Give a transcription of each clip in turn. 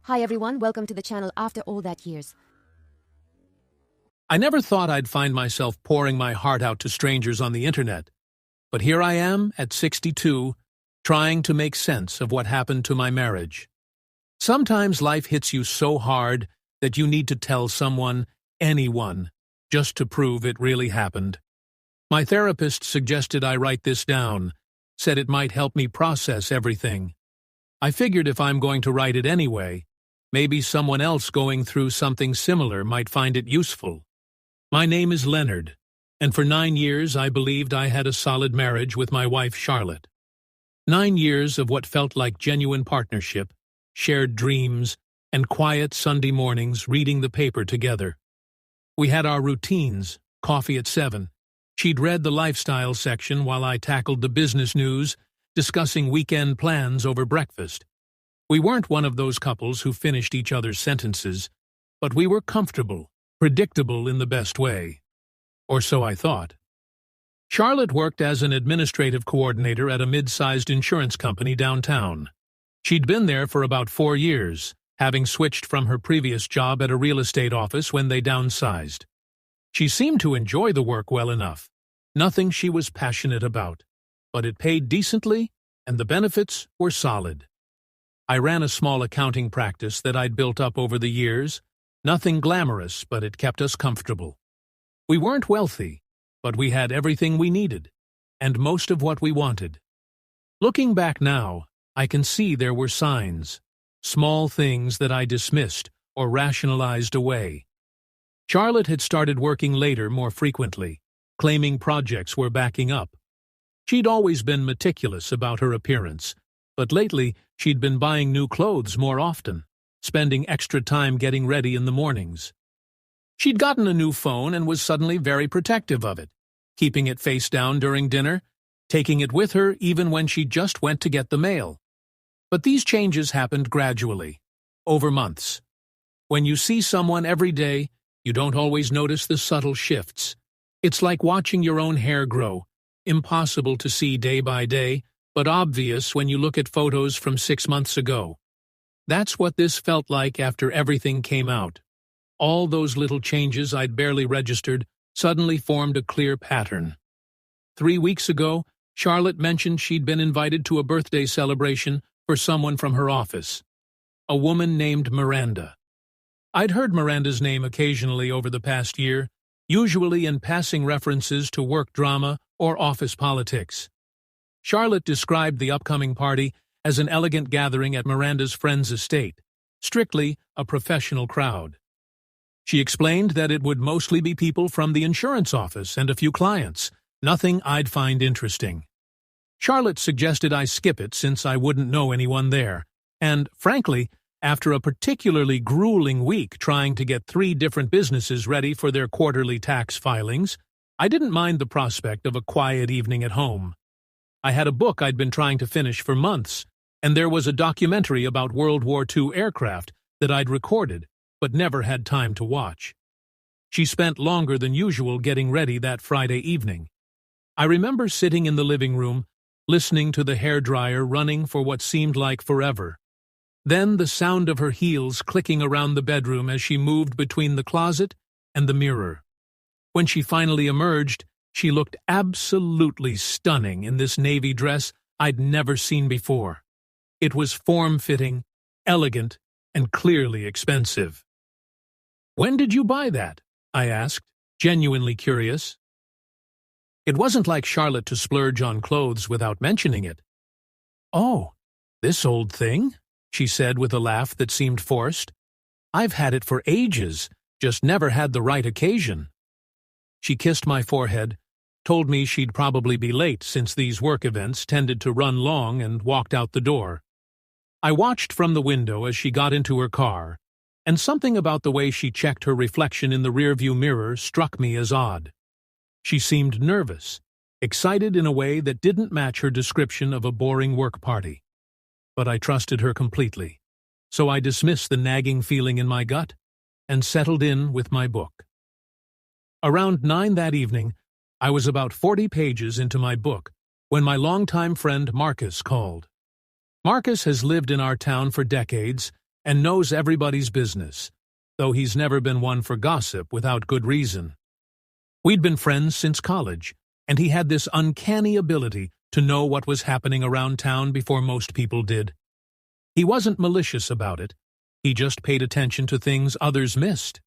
Hi everyone, welcome to the channel After All That Years. I never thought I'd find myself pouring my heart out to strangers on the internet. But here I am, at 62, trying to make sense of what happened to my marriage. Sometimes life hits you so hard that you need to tell someone, anyone, just to prove it really happened. My therapist suggested I write this down, said it might help me process everything. I figured if I'm going to write it anyway, maybe someone else going through something similar might find it useful. My name is Leonard, and for 9 years I believed I had a solid marriage with my wife Charlotte. 9 years of what felt like genuine partnership, shared dreams, and quiet Sunday mornings reading the paper together. We had our routines, coffee at 7. She'd read the lifestyle section while I tackled the business news, discussing weekend plans over breakfast. We weren't one of those couples who finished each other's sentences, but we were comfortable, predictable in the best way. Or so I thought. Charlotte worked as an administrative coordinator at a mid-sized insurance company downtown. She'd been there for about 4 years, having switched from her previous job at a real estate office when they downsized. She seemed to enjoy the work well enough, nothing she was passionate about, but it paid decently and the benefits were solid. I ran a small accounting practice that I'd built up over the years, nothing glamorous, but it kept us comfortable. We weren't wealthy, but we had everything we needed, and most of what we wanted. Looking back now, I can see there were signs, small things that I dismissed or rationalized away. Charlotte had started working later more frequently, claiming projects were backing up. She'd always been meticulous about her appearance, but lately she'd been buying new clothes more often, spending extra time getting ready in the mornings. She'd gotten a new phone and was suddenly very protective of it, keeping it face down during dinner, taking it with her even when she just went to get the mail. But these changes happened gradually, over months. When you see someone every day, you don't always notice the subtle shifts. It's like watching your own hair grow, impossible to see day by day, but obvious when you look at photos from 6 months ago. That's what this felt like after everything came out. All those little changes I'd barely registered suddenly formed a clear pattern. 3 weeks ago, Charlotte mentioned she'd been invited to a birthday celebration for someone from her office, a woman named Miranda. I'd heard Miranda's name occasionally over the past year, usually in passing references to work drama or office politics. Charlotte described the upcoming party as an elegant gathering at Miranda's friend's estate, strictly a professional crowd. She explained that it would mostly be people from the insurance office and a few clients, nothing I'd find interesting. Charlotte suggested I skip it since I wouldn't know anyone there, and, frankly, after a particularly grueling week trying to get 3 different businesses ready for their quarterly tax filings, I didn't mind the prospect of a quiet evening at home. I had a book I'd been trying to finish for months, and there was a documentary about World War II aircraft that I'd recorded, but never had time to watch. She spent longer than usual getting ready that Friday evening. I remember sitting in the living room, listening to the hairdryer running for what seemed like forever. Then the sound of her heels clicking around the bedroom as she moved between the closet and the mirror. When she finally emerged, she looked absolutely stunning in this navy dress I'd never seen before. It was form-fitting, elegant, and clearly expensive. "When did you buy that?" I asked, genuinely curious. It wasn't like Charlotte to splurge on clothes without mentioning it. "Oh, this old thing?" she said with a laugh that seemed forced. "I've had it for ages, just never had the right occasion." She kissed my forehead, told me she'd probably be late since these work events tended to run long, and walked out the door. I watched from the window as she got into her car, and something about the way she checked her reflection in the rearview mirror struck me as odd. She seemed nervous, excited in a way that didn't match her description of a boring work party. But I trusted her completely, so I dismissed the nagging feeling in my gut and settled in with my book. Around 9 that evening, I was about 40 pages into my book when my longtime friend Marcus called. Marcus has lived in our town for decades and knows everybody's business, though he's never been one for gossip without good reason. We'd been friends since college, and he had this uncanny ability to know what was happening around town before most people did. He wasn't malicious about it. He just paid attention to things others missed.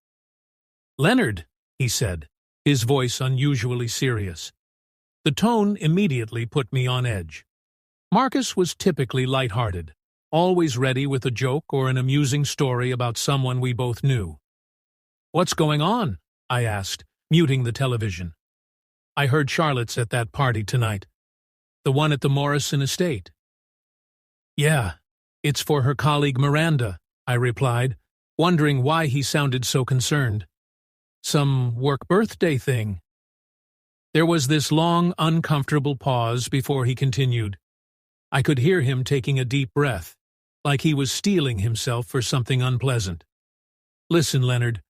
"Leonard," he said, his voice unusually serious. The tone immediately put me on edge. Marcus was typically light-hearted, always ready with a joke or an amusing story about someone we both knew. "What's going on?" I asked, muting the television. "I heard Charlotte's at that party tonight. The one at the Morrison estate." "Yeah, it's for her colleague Miranda," I replied, wondering why he sounded so concerned. "Some work birthday thing." There was this long, uncomfortable pause before he continued. I could hear him taking a deep breath, like he was steeling himself for something unpleasant. "Listen, Leonard,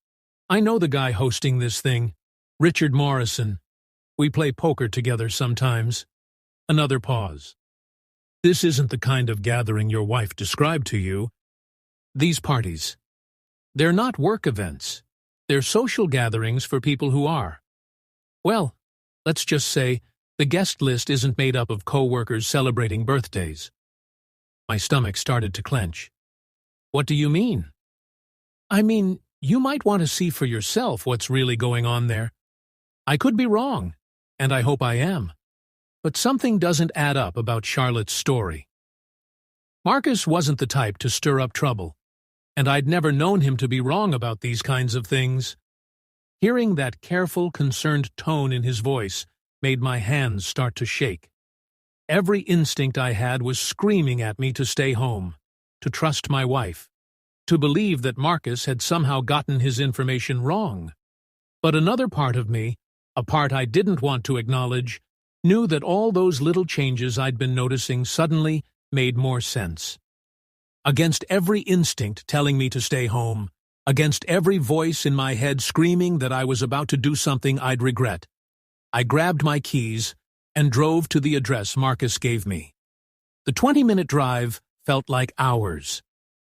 I know the guy hosting this thing, Richard Morrison. We play poker together sometimes." Another pause. "This isn't the kind of gathering your wife described to you. These parties, they're not work events. They're social gatherings for people who are. Well, let's just say the guest list isn't made up of co-workers celebrating birthdays." My stomach started to clench. "What do you mean?" "I mean, you might want to see for yourself what's really going on there. I could be wrong, and I hope I am. But something doesn't add up about Charlotte's story." Marcus wasn't the type to stir up trouble, and I'd never known him to be wrong about these kinds of things. Hearing that careful, concerned tone in his voice made my hands start to shake. Every instinct I had was screaming at me to stay home, to trust my wife, to believe that Marcus had somehow gotten his information wrong. But another part of me, a part I didn't want to acknowledge, knew that all those little changes I'd been noticing suddenly made more sense. Against every instinct telling me to stay home, against every voice in my head screaming that I was about to do something I'd regret, I grabbed my keys and drove to the address Marcus gave me. The 20-minute drive felt like hours.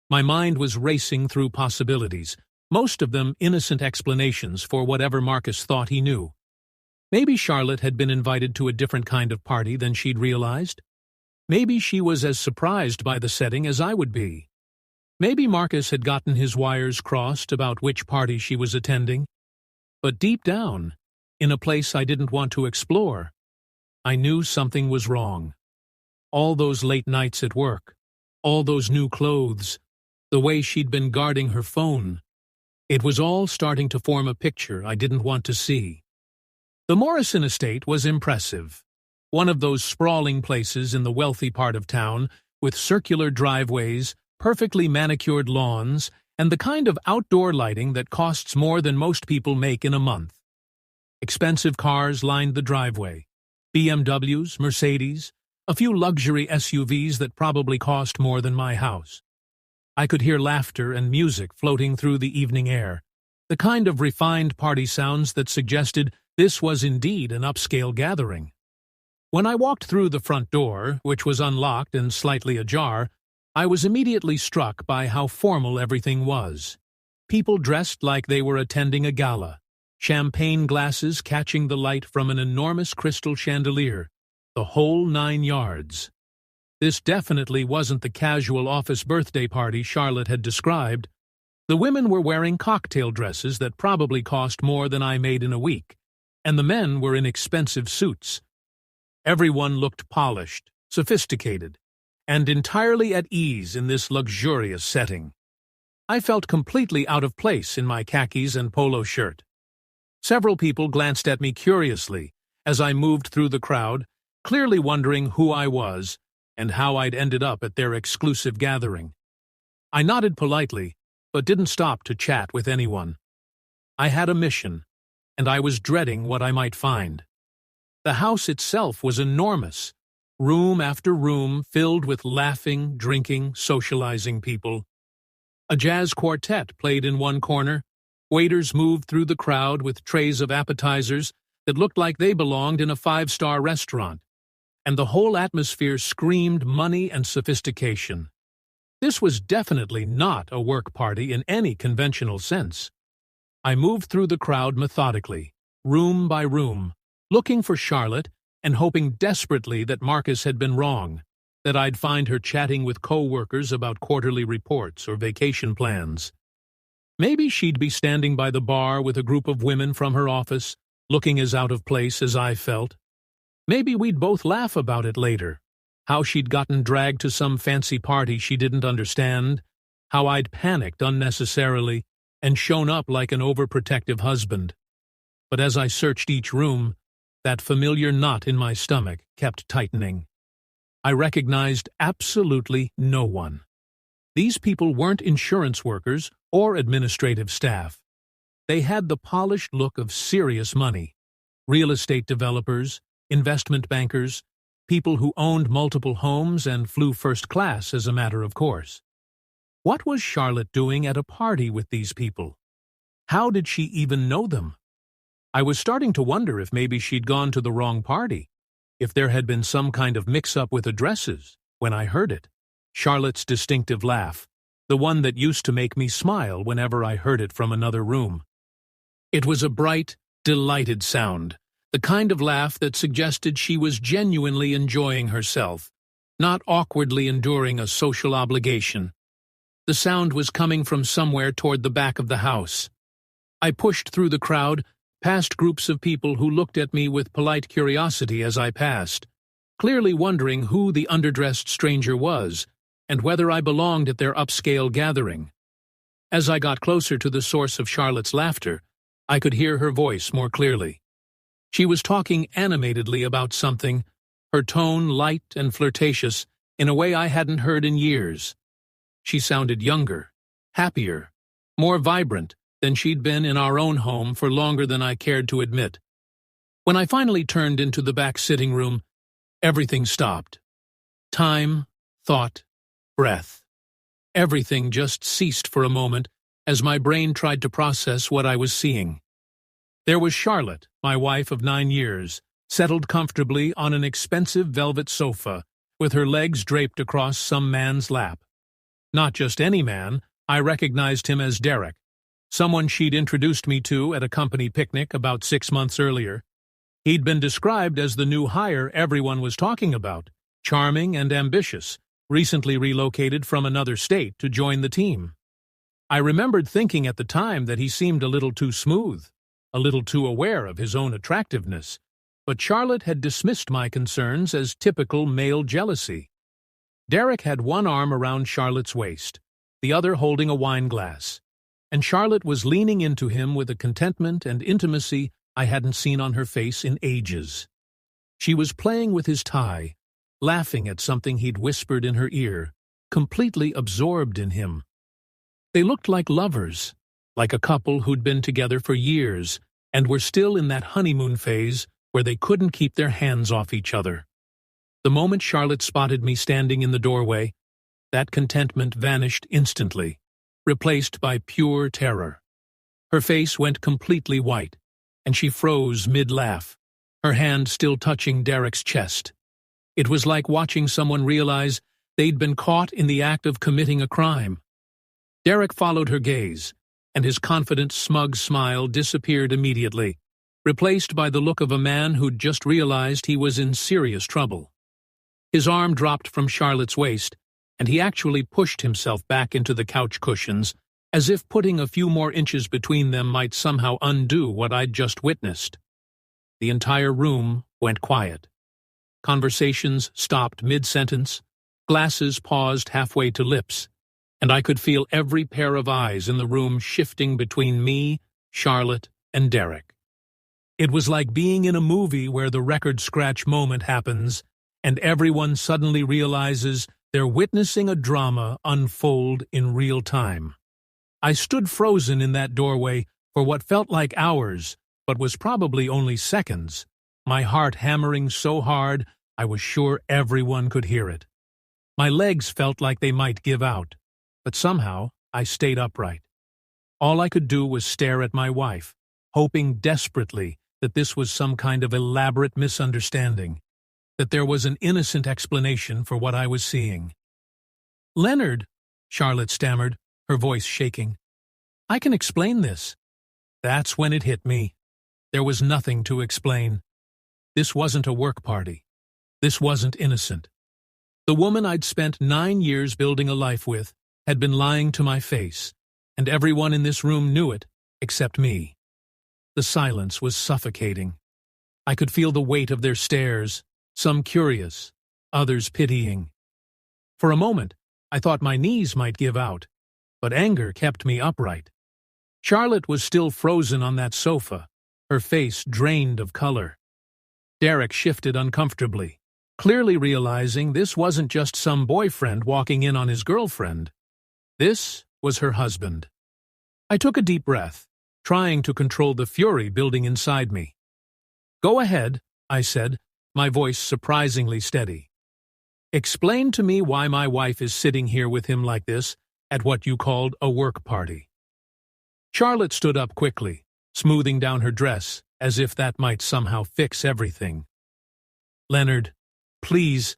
My mind was racing through possibilities, most of them innocent explanations for whatever Marcus thought he knew. Maybe Charlotte had been invited to a different kind of party than she'd realized. Maybe she was as surprised by the setting as I would be. Maybe Marcus had gotten his wires crossed about which party she was attending. But deep down, in a place I didn't want to explore, I knew something was wrong. All those late nights at work, all those new clothes, the way she'd been guarding her phone. It was all starting to form a picture I didn't want to see. The Morrison estate was impressive. One of those sprawling places in the wealthy part of town, with circular driveways, perfectly manicured lawns, and the kind of outdoor lighting that costs more than most people make in a month. Expensive cars lined the driveway. BMWs, Mercedes, a few luxury SUVs that probably cost more than my house. I could hear laughter and music floating through the evening air, the kind of refined party sounds that suggested this was indeed an upscale gathering. When I walked through the front door, which was unlocked and slightly ajar, I was immediately struck by how formal everything was. People dressed like they were attending a gala, champagne glasses catching the light from an enormous crystal chandelier, the whole 9 yards. This definitely wasn't the casual office birthday party Charlotte had described. The women were wearing cocktail dresses that probably cost more than I made in a week, and the men were in expensive suits. Everyone looked polished, sophisticated, and entirely at ease in this luxurious setting. I felt completely out of place in my khakis and polo shirt. Several people glanced at me curiously as I moved through the crowd, clearly wondering who I was and how I'd ended up at their exclusive gathering. I nodded politely, but didn't stop to chat with anyone. I had a mission, and I was dreading what I might find. The house itself was enormous, room after room filled with laughing, drinking, socializing people. A jazz quartet played in one corner. Waiters moved through the crowd with trays of appetizers that looked like they belonged in a 5-star restaurant, and the whole atmosphere screamed money and sophistication. This was definitely not a work party in any conventional sense. I moved through the crowd methodically, room by room, looking for Charlotte and hoping desperately that Marcus had been wrong, that I'd find her chatting with co-workers about quarterly reports or vacation plans. Maybe she'd be standing by the bar with a group of women from her office, looking as out of place as I felt. Maybe we'd both laugh about it later, how she'd gotten dragged to some fancy party she didn't understand, how I'd panicked unnecessarily and shown up like an overprotective husband. But as I searched each room, that familiar knot in my stomach kept tightening. I recognized absolutely no one. These people weren't insurance workers or administrative staff. They had the polished look of serious money: real estate developers, investment bankers, people who owned multiple homes and flew first class as a matter of course. What was Charlotte doing at a party with these people? How did she even know them? I was starting to wonder if maybe she'd gone to the wrong party, if there had been some kind of mix-up with addresses, when I heard it. Charlotte's distinctive laugh, the one that used to make me smile whenever I heard it from another room. It was a bright, delighted sound, the kind of laugh that suggested she was genuinely enjoying herself, not awkwardly enduring a social obligation. The sound was coming from somewhere toward the back of the house. I pushed through the crowd, past groups of people who looked at me with polite curiosity as I passed, clearly wondering who the underdressed stranger was and whether I belonged at their upscale gathering. As I got closer to the source of Charlotte's laughter, I could hear her voice more clearly. She was talking animatedly about something, her tone light and flirtatious in a way I hadn't heard in years. She sounded younger, happier, more vibrant than she'd been in our own home for longer than I cared to admit. When I finally turned into the back sitting room, everything stopped. Time, thought, breath. Everything just ceased for a moment as my brain tried to process what I was seeing. There was Charlotte, my wife of 9 years, settled comfortably on an expensive velvet sofa, with her legs draped across some man's lap. Not just any man, I recognized him as Derek, someone she'd introduced me to at a company picnic about 6 months earlier. He'd been described as the new hire everyone was talking about, charming and ambitious, recently relocated from another state to join the team. I remembered thinking at the time that he seemed a little too smooth, a little too aware of his own attractiveness, but Charlotte had dismissed my concerns as typical male jealousy. Derek had one arm around Charlotte's waist, the other holding a wine glass, and Charlotte was leaning into him with a contentment and intimacy I hadn't seen on her face in ages. She was playing with his tie, laughing at something he'd whispered in her ear, completely absorbed in him. They looked like lovers, like a couple who'd been together for years and were still in that honeymoon phase where they couldn't keep their hands off each other. The moment Charlotte spotted me standing in the doorway, that contentment vanished instantly, replaced by pure terror. Her face went completely white, and she froze mid-laugh, her hand still touching Derek's chest. It was like watching someone realize they'd been caught in the act of committing a crime. Derek followed her gaze, and his confident, smug smile disappeared immediately, replaced by the look of a man who'd just realized he was in serious trouble. His arm dropped from Charlotte's waist, and he actually pushed himself back into the couch cushions, as if putting a few more inches between them might somehow undo what I'd just witnessed. The entire room went quiet. Conversations stopped mid-sentence, glasses paused halfway to lips, and I could feel every pair of eyes in the room shifting between me, Charlotte, and Derek. It was like being in a movie where the record scratch moment happens, and everyone suddenly realizes they're witnessing a drama unfold in real time. I stood frozen in that doorway for what felt like hours, but was probably only seconds, my heart hammering so hard I was sure everyone could hear it. My legs felt like they might give out, but somehow I stayed upright. All I could do was stare at my wife, hoping desperately that this was some kind of elaborate misunderstanding, that there was an innocent explanation for what I was seeing. "Leonard, Charlotte stammered, her voice shaking. "I can explain this." That's when it hit me. There was nothing to explain. This wasn't a work party. This wasn't innocent. The woman I'd spent 9 years building a life with had been lying to my face, and everyone in this room knew it, except me. The silence was suffocating. I could feel the weight of their stares, some curious, others pitying. For a moment, I thought my knees might give out, but anger kept me upright. Charlotte was still frozen on that sofa, her face drained of color. Derek shifted uncomfortably, clearly realizing this wasn't just some boyfriend walking in on his girlfriend. This was her husband. I took a deep breath, trying to control the fury building inside me. "Go ahead," I said, my voice surprisingly steady. "Explain to me why my wife is sitting here with him like this at what you called a work party." Charlotte stood up quickly, smoothing down her dress as if that might somehow fix everything. "Leonard, please,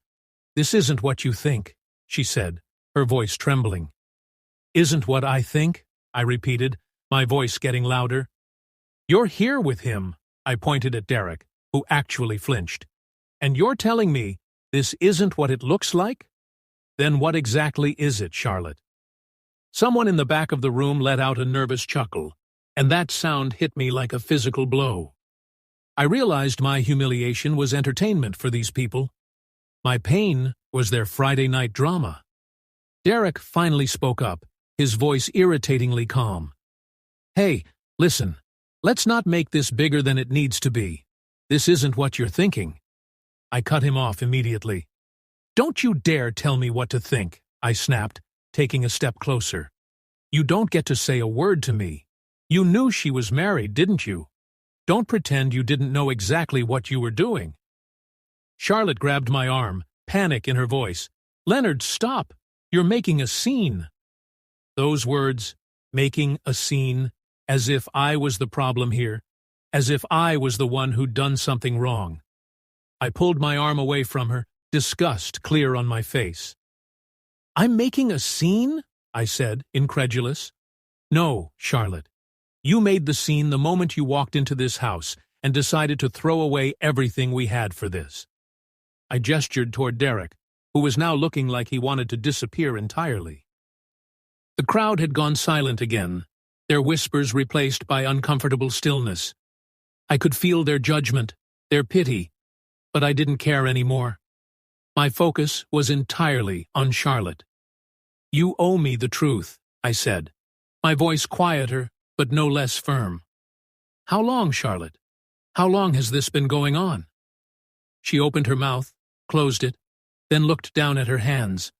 this isn't what you think," she said, her voice trembling. "Isn't what I think?" I repeated, my voice getting louder. "You're here with him," I pointed at Derek, who actually flinched. "And you're telling me this isn't what it looks like? Then what exactly is it, Charlotte?" Someone in the back of the room let out a nervous chuckle, and that sound hit me like a physical blow. I realized my humiliation was entertainment for these people. My pain was their Friday night drama. Derek finally spoke up, his voice irritatingly calm. "Hey, listen, let's not make this bigger than it needs to be. This isn't what you're thinking." I cut him off immediately. "Don't you dare tell me what to think," I snapped, taking a step closer. "You don't get to say a word to me. You knew she was married, didn't you? Don't pretend you didn't know exactly what you were doing." Charlotte grabbed my arm, panic in her voice. "Leonard, stop! You're making a scene." Those words, making a scene, as if I was the problem here, as if I was the one who'd done something wrong. I pulled my arm away from her, disgust clear on my face. "I'm making a scene?" I said, incredulous. "No, Charlotte. You made the scene the moment you walked into this house and decided to throw away everything we had for this." I gestured toward Derek, who was now looking like he wanted to disappear entirely. The crowd had gone silent again, their whispers replaced by uncomfortable stillness. I could feel their judgment, their pity, but I didn't care anymore. My focus was entirely on Charlotte. "You owe me the truth," I said, my voice quieter but no less firm. "How long, Charlotte? How long has this been going on?" She opened her mouth, closed it, then looked down at her hands.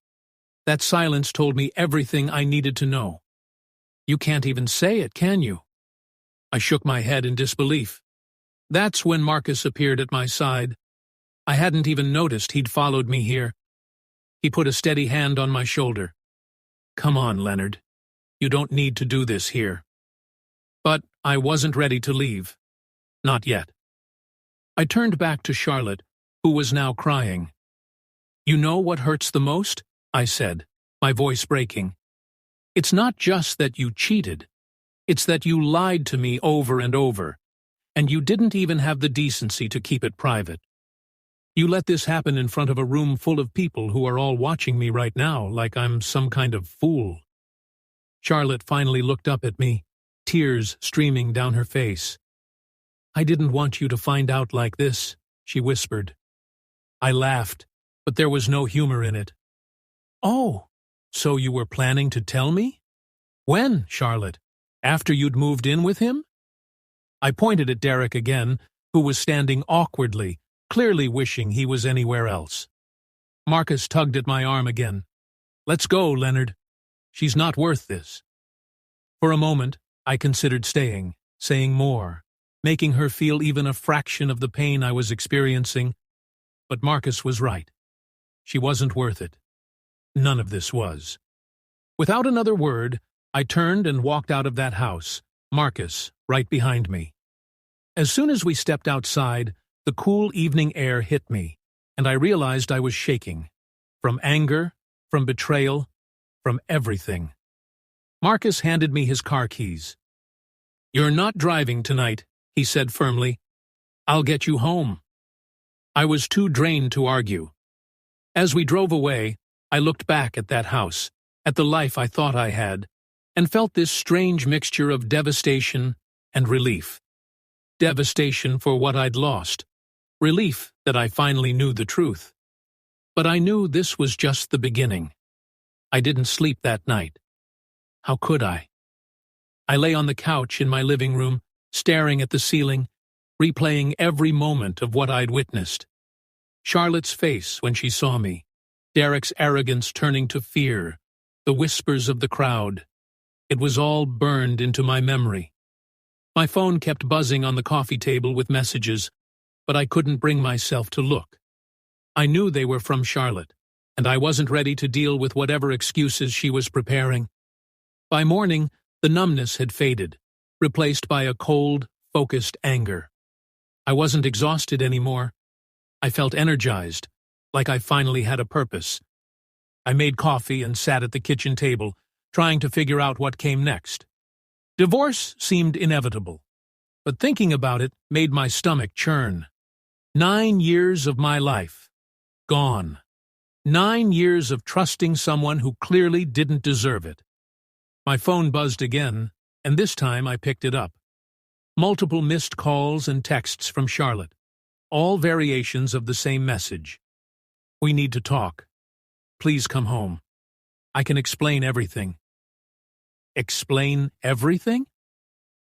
That silence told me everything I needed to know. "You can't even say it, can you?" I shook my head in disbelief. That's when Marcus appeared at my side. I hadn't even noticed he'd followed me here. He put a steady hand on my shoulder. "Come on, Leonard. You don't need to do this here." But I wasn't ready to leave. Not yet. I turned back to Charlotte, who was now crying. "You know what hurts the most?" I said, my voice breaking. "It's not just that you cheated. It's that you lied to me over and over, and you didn't even have the decency to keep it private. You let this happen in front of a room full of people who are all watching me right now like I'm some kind of fool." Charlotte finally looked up at me, tears streaming down her face. "I didn't want you to find out like this," she whispered. I laughed, but there was no humor in it. "Oh, so you were planning to tell me? When, Charlotte? After you'd moved in with him?" I pointed at Derek again, who was standing awkwardly, clearly wishing he was anywhere else. Marcus tugged at my arm again. "Let's go, Leonard. She's not worth this." For a moment, I considered staying, saying more, making her feel even a fraction of the pain I was experiencing. But Marcus was right. She wasn't worth it. None of this was. Without another word, I turned and walked out of that house, Marcus right behind me. As soon as we stepped outside, the cool evening air hit me, and I realized I was shaking. From anger, from betrayal, from everything. Marcus handed me his car keys. "You're not driving tonight," he said firmly. "I'll get you home." I was too drained to argue. As we drove away, I looked back at that house, at the life I thought I had, and felt this strange mixture of devastation and relief. Devastation for what I'd lost. Relief that I finally knew the truth. But I knew this was just the beginning. I didn't sleep that night. How could I? I lay on the couch in my living room, staring at the ceiling, replaying every moment of what I'd witnessed. Charlotte's face when she saw me, Derek's arrogance turning to fear, the whispers of the crowd. It was all burned into my memory. My phone kept buzzing on the coffee table with messages, but I couldn't bring myself to look. I knew they were from Charlotte, and I wasn't ready to deal with whatever excuses she was preparing. By morning, the numbness had faded, replaced by a cold, focused anger. I wasn't exhausted anymore. I felt energized, like I finally had a purpose. I made coffee and sat at the kitchen table, trying to figure out what came next. Divorce seemed inevitable, but thinking about it made my stomach churn. 9 years of my life. Gone. 9 years of trusting someone who clearly didn't deserve it. My phone buzzed again, and this time I picked it up. Multiple missed calls and texts from Charlotte, all variations of the same message. "We need to talk. Please come home. I can explain everything." Explain everything?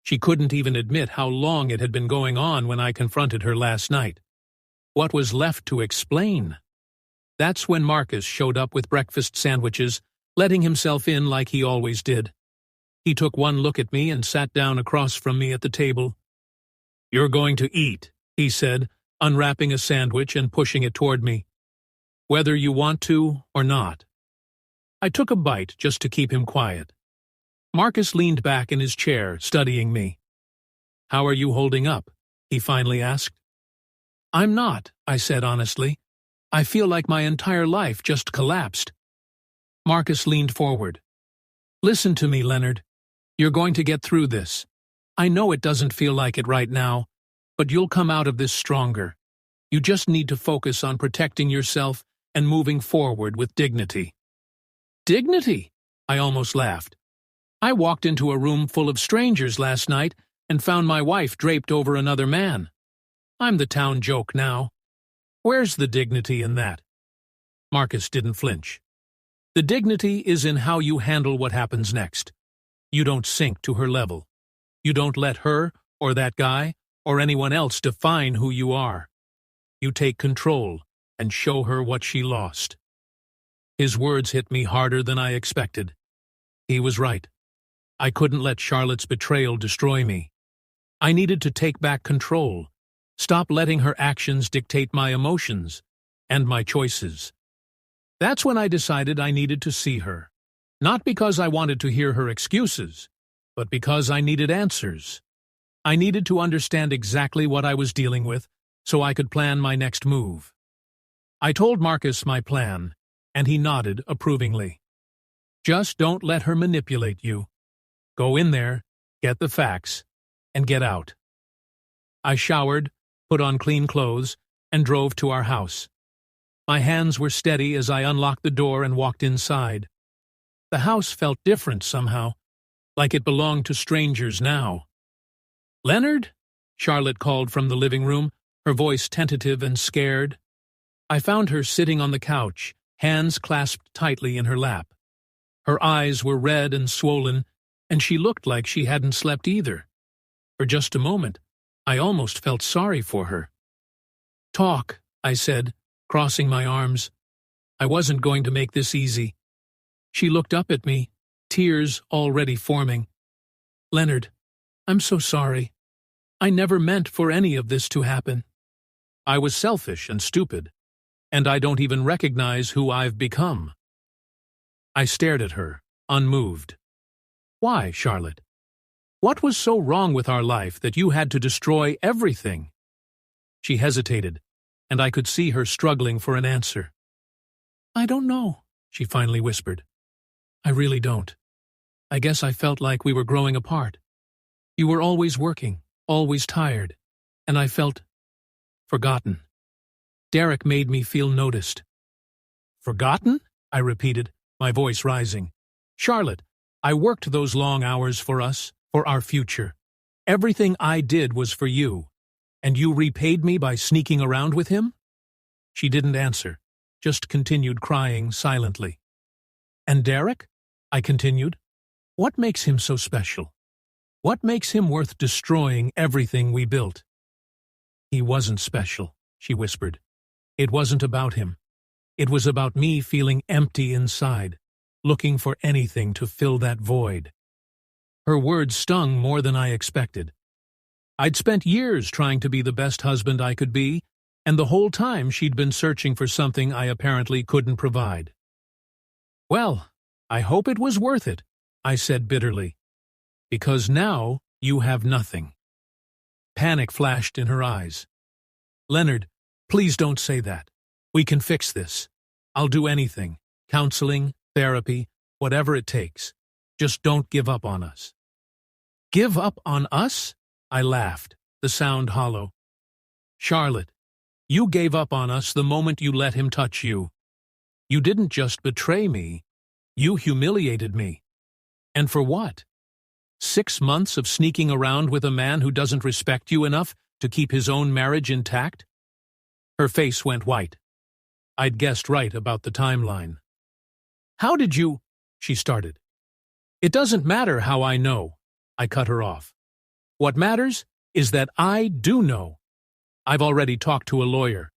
She couldn't even admit how long it had been going on when I confronted her last night. What was left to explain? That's when Marcus showed up with breakfast sandwiches, letting himself in like he always did. He took one look at me and sat down across from me at the table. "You're going to eat," he said, unwrapping a sandwich and pushing it toward me. "Whether you want to or not." I took a bite just to keep him quiet. Marcus leaned back in his chair, studying me. "How are you holding up?" he finally asked. "I'm not," I said honestly. "I feel like my entire life just collapsed." Marcus leaned forward. "Listen to me, Leonard. You're going to get through this. I know it doesn't feel like it right now, but you'll come out of this stronger. You just need to focus on protecting yourself and moving forward with dignity." "Dignity?" I almost laughed. I walked into a room full of strangers last night and found my wife draped over another man. I'm the town joke now. Where's the dignity in that? Marcus didn't flinch. "The dignity is in how you handle what happens next. You don't sink to her level. You don't let her, or that guy, or anyone else define who you are. You take control and show her what she lost." His words hit me harder than I expected. He was right. I couldn't let Charlotte's betrayal destroy me. I needed to take back control, stop letting her actions dictate my emotions and my choices. That's when I decided I needed to see her. Not because I wanted to hear her excuses, but because I needed answers. I needed to understand exactly what I was dealing with so I could plan my next move. I told Marcus my plan, and he nodded approvingly. "Just don't let her manipulate you. Go in there, get the facts, and get out." I showered, put on clean clothes, and drove to our house. My hands were steady as I unlocked the door and walked inside. The house felt different somehow, like it belonged to strangers now. "Leonard?" Charlotte called from the living room, her voice tentative and scared. I found her sitting on the couch, hands clasped tightly in her lap. Her eyes were red and swollen, and she looked like she hadn't slept either. For just a moment, I almost felt sorry for her. "Talk," I said, crossing my arms. I wasn't going to make this easy. She looked up at me, tears already forming. "Leonard, I'm so sorry. I never meant for any of this to happen. I was selfish and stupid, and I don't even recognize who I've become." I stared at her, unmoved. "Why, Charlotte? What was so wrong with our life that you had to destroy everything?" She hesitated, and I could see her struggling for an answer. "I don't know," she finally whispered. I really don't. I guess I felt like we were growing apart. You were always working, always tired, and I felt forgotten. Derek made me feel noticed. Forgotten? I repeated, my voice rising. Charlotte, I worked those long hours for us, for our future. Everything I did was for you, and you repaid me by sneaking around with him? She didn't answer, just continued crying silently. And Derek? I continued. What makes him so special? What makes him worth destroying everything we built? He wasn't special, she whispered. It wasn't about him. It was about me feeling empty inside, looking for anything to fill that void. Her words stung more than I expected. I'd spent years trying to be the best husband I could be, and the whole time she'd been searching for something I apparently couldn't provide. Well, I hope it was worth it, I said bitterly, because now you have nothing. Panic flashed in her eyes. Leonard, please don't say that. We can fix this. I'll do anything. Counseling, therapy, whatever it takes. Just don't give up on us. Give up on us? I laughed, the sound hollow. Charlotte, you gave up on us the moment you let him touch you. You didn't just betray me. You humiliated me. And for what? 6 months of sneaking around with a man who doesn't respect you enough to keep his own marriage intact? Her face went white. I'd guessed right about the timeline. How did you? She started. It doesn't matter how I know, I cut her off. What matters is that I do know. I've already talked to a lawyer.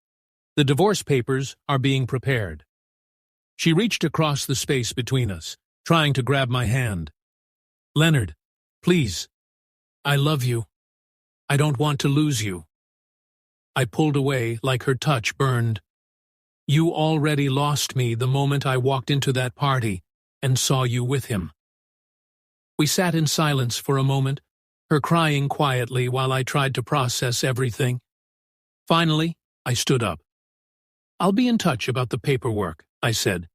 The divorce papers are being prepared. She reached across the space between us, trying to grab my hand. Leonard, please. I love you. I don't want to lose you. I pulled away like her touch burned. You already lost me the moment I walked into that party and saw you with him. We sat in silence for a moment, her crying quietly while I tried to process everything. Finally, I stood up. I'll be in touch about the paperwork, I said.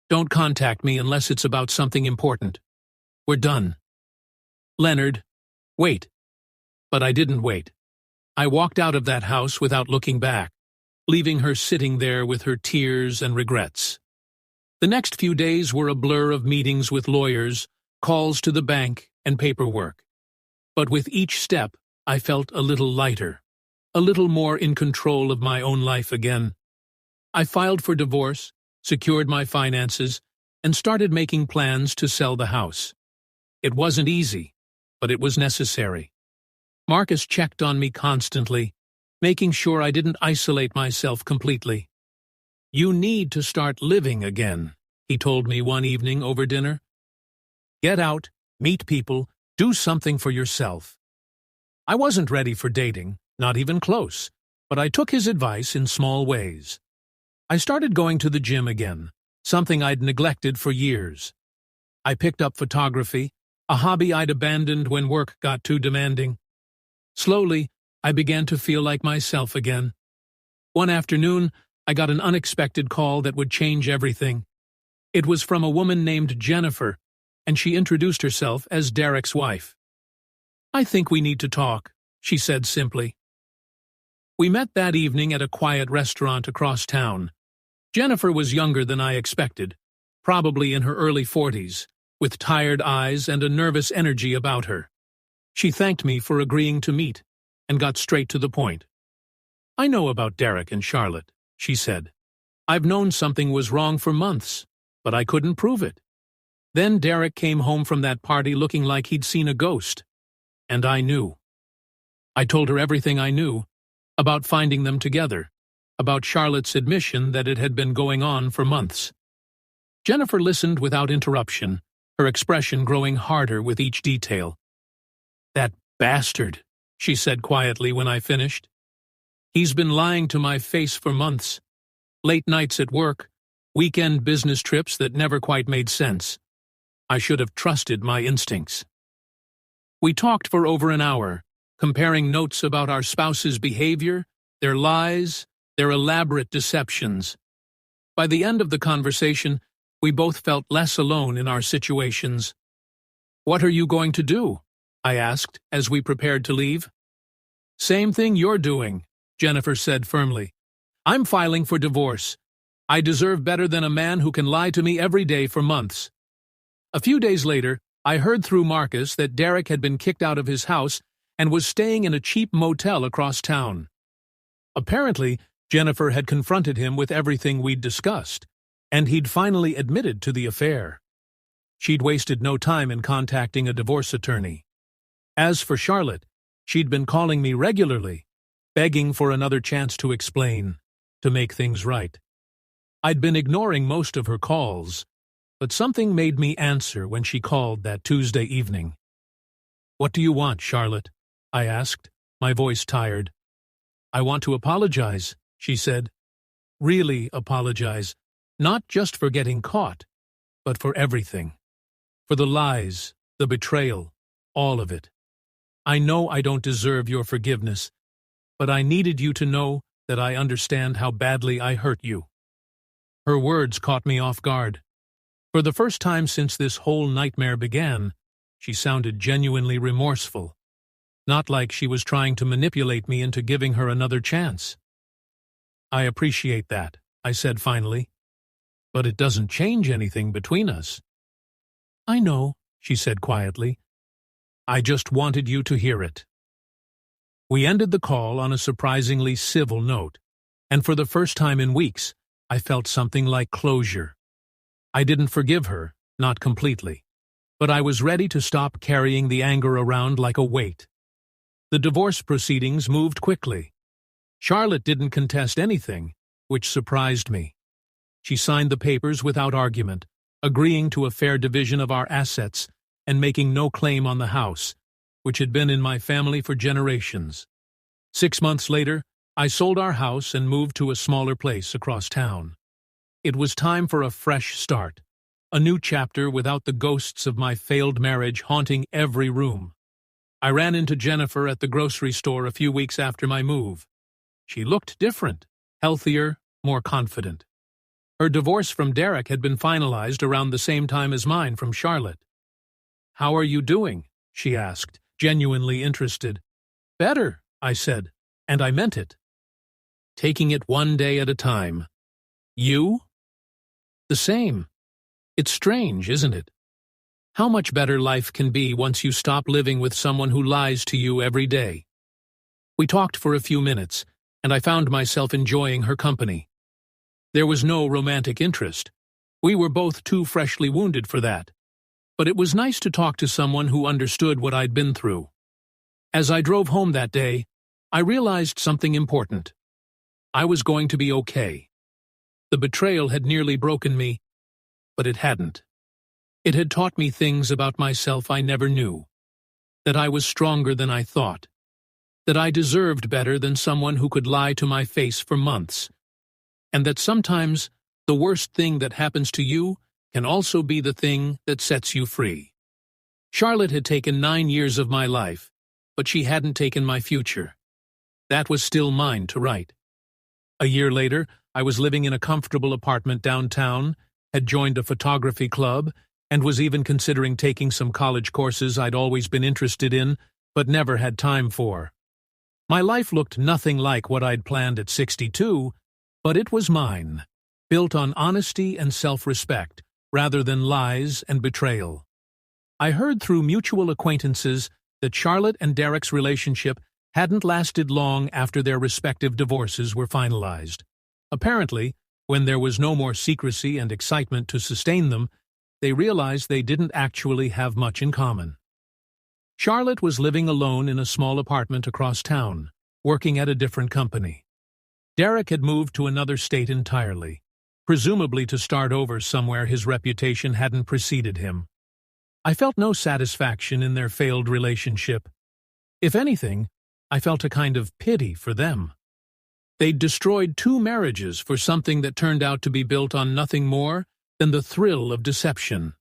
Don't contact me unless it's about something important. We're done. Leonard, wait. But I didn't wait. I walked out of that house without looking back, leaving her sitting there with her tears and regrets. The next few days were a blur of meetings with lawyers, calls to the bank, and paperwork. But with each step, I felt a little lighter, a little more in control of my own life again. I filed for divorce, secured my finances, and started making plans to sell the house. It wasn't easy, but it was necessary. Marcus checked on me constantly, making sure I didn't isolate myself completely. You need to start living again, he told me one evening over dinner. Get out, meet people, do something for yourself. I wasn't ready for dating, not even close, but I took his advice in small ways. I started going to the gym again, something I'd neglected for years. I picked up photography, a hobby I'd abandoned when work got too demanding. Slowly, I began to feel like myself again. One afternoon, I got an unexpected call that would change everything. It was from a woman named Jennifer, and she introduced herself as Derek's wife. I think we need to talk, she said simply. We met that evening at a quiet restaurant across town. Jennifer was younger than I expected, probably in her early 40s, with tired eyes and a nervous energy about her. She thanked me for agreeing to meet, and got straight to the point. I know about Derek and Charlotte, she said. I've known something was wrong for months, but I couldn't prove it. Then Derek came home from that party looking like he'd seen a ghost. And I knew. I told her everything I knew, about finding them together, about Charlotte's admission that it had been going on for months. Jennifer listened without interruption, her expression growing harder with each detail. That bastard, she said quietly when I finished. He's been lying to my face for months. Late nights at work, weekend business trips that never quite made sense. I should have trusted my instincts. We talked for over an hour, comparing notes about our spouse's behavior, their lies, their elaborate deceptions. By the end of the conversation, We both felt less alone in our situations. "What are you going to do?" I asked as we prepared to leave. "Same thing you're doing," Jennifer said firmly. "I'm filing for divorce. I deserve better than a man who can lie to me every day for months." A few days later, I heard through Marcus that Derek had been kicked out of his house and was staying in a cheap motel across town. Apparently, Jennifer had confronted him with everything we'd discussed, and he'd finally admitted to the affair. She'd wasted no time in contacting a divorce attorney. As for Charlotte, she'd been calling me regularly, begging for another chance to explain, to make things right. I'd been ignoring most of her calls, but something made me answer when she called that Tuesday evening. "What do you want, Charlotte?" I asked, my voice tired. "I want to apologize," she said. "Really apologize, not just for getting caught, but for everything. For the lies, the betrayal, all of it. I know I don't deserve your forgiveness, but I needed you to know that I understand how badly I hurt you." Her words caught me off guard. For the first time since this whole nightmare began, she sounded genuinely remorseful, not like she was trying to manipulate me into giving her another chance. "I appreciate that," I said finally, "but it doesn't change anything between us." "I know," she said quietly. "I just wanted you to hear it." We ended the call on a surprisingly civil note, and for the first time in weeks, I felt something like closure. I didn't forgive her, not completely, but I was ready to stop carrying the anger around like a weight. The divorce proceedings moved quickly. Charlotte didn't contest anything, which surprised me. She signed the papers without argument, agreeing to a fair division of our assets and making no claim on the house, which had been in my family for generations. 6 months later, I sold our house and moved to a smaller place across town. It was time for a fresh start, a new chapter without the ghosts of my failed marriage haunting every room. I ran into Jennifer at the grocery store a few weeks after my move. She looked different, healthier, more confident. Her divorce from Derek had been finalized around the same time as mine from Charlotte. "How are you doing?" she asked, genuinely interested. "Better," I said, and I meant it. "Taking it one day at a time. You?" "The same. It's strange, isn't it? How much better life can be once you stop living with someone who lies to you every day." We talked for a few minutes, and I found myself enjoying her company. There was no romantic interest. We were both too freshly wounded for that. But it was nice to talk to someone who understood what I'd been through. As I drove home that day, I realized something important. I was going to be okay. The betrayal had nearly broken me, but it hadn't. It had taught me things about myself I never knew. That I was stronger than I thought. That I deserved better than someone who could lie to my face for months. And that sometimes the worst thing that happens to you can also be the thing that sets you free. Charlotte had taken 9 years of my life, but she hadn't taken my future. That was still mine to write. A year later, I was living in a comfortable apartment downtown, had joined a photography club, and was even considering taking some college courses I'd always been interested in, but never had time for. My life looked nothing like what I'd planned at 62, but it was mine, built on honesty and self-respect, rather than lies and betrayal. I heard through mutual acquaintances that Charlotte and Derek's relationship hadn't lasted long after their respective divorces were finalized. Apparently, when there was no more secrecy and excitement to sustain them, they realized they didn't actually have much in common. Charlotte was living alone in a small apartment across town, working at a different company. Derek had moved to another state entirely, presumably to start over somewhere his reputation hadn't preceded him. I felt no satisfaction in their failed relationship. If anything, I felt a kind of pity for them. They'd destroyed 2 marriages for something that turned out to be built on nothing more than the thrill of deception.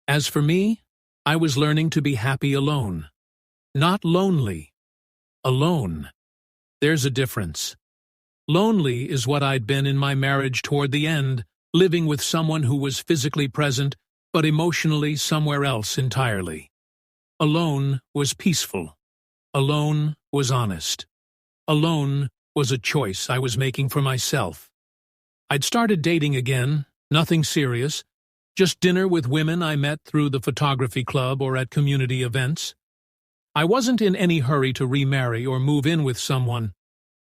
As for me, I was learning to be happy alone. Not lonely. Alone. There's a difference. Lonely is what I'd been in my marriage toward the end, living with someone who was physically present but emotionally somewhere else entirely. Alone was peaceful. Alone was honest. Alone was a choice I was making for myself. I'd started dating again, nothing serious, just dinner with women I met through the photography club or at community events. I wasn't in any hurry to remarry or move in with someone.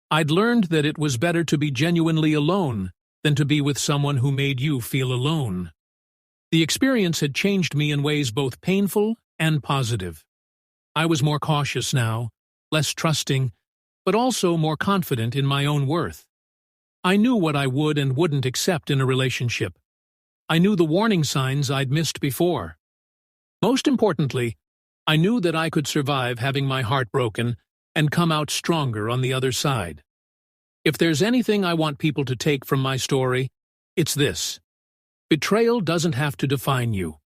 I'd learned that it was better to be genuinely alone than to be with someone who made you feel alone. The experience had changed me in ways both painful and positive. I was more cautious now, less trusting, but also more confident in my own worth. I knew what I would and wouldn't accept in a relationship. I knew the warning signs I'd missed before. Most importantly, I knew that I could survive having my heart broken and come out stronger on the other side. If there's anything I want people to take from my story, it's this. Betrayal doesn't have to define you.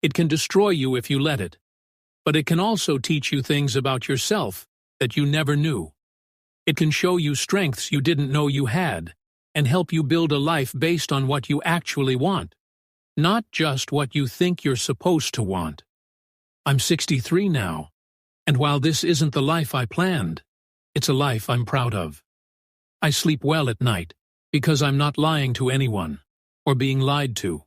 It can destroy you if you let it. But it can also teach you things about yourself that you never knew. It can show you strengths you didn't know you had and help you build a life based on what you actually want, not just what you think you're supposed to want. I'm 63 now, and while this isn't the life I planned, it's a life I'm proud of. I sleep well at night because I'm not lying to anyone or being lied to.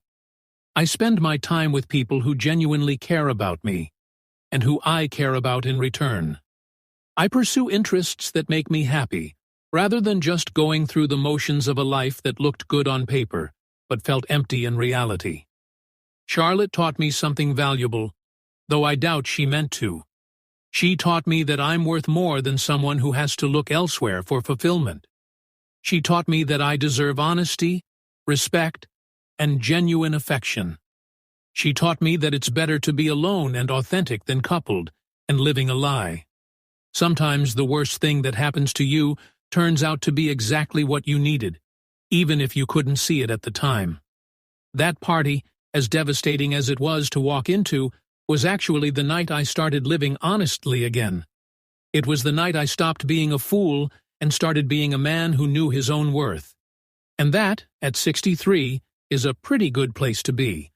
I spend my time with people who genuinely care about me and who I care about in return. I pursue interests that make me happy, rather than just going through the motions of a life that looked good on paper, but felt empty in reality. Charlotte taught me something valuable, though I doubt she meant to. She taught me that I'm worth more than someone who has to look elsewhere for fulfillment. She taught me that I deserve honesty, respect, and genuine affection. She taught me that it's better to be alone and authentic than coupled and living a lie. Sometimes the worst thing that happens to you turns out to be exactly what you needed, even if you couldn't see it at the time. That party, as devastating as it was to walk into, was actually the night I started living honestly again. It was the night I stopped being a fool and started being a man who knew his own worth. And that, at 63, is a pretty good place to be.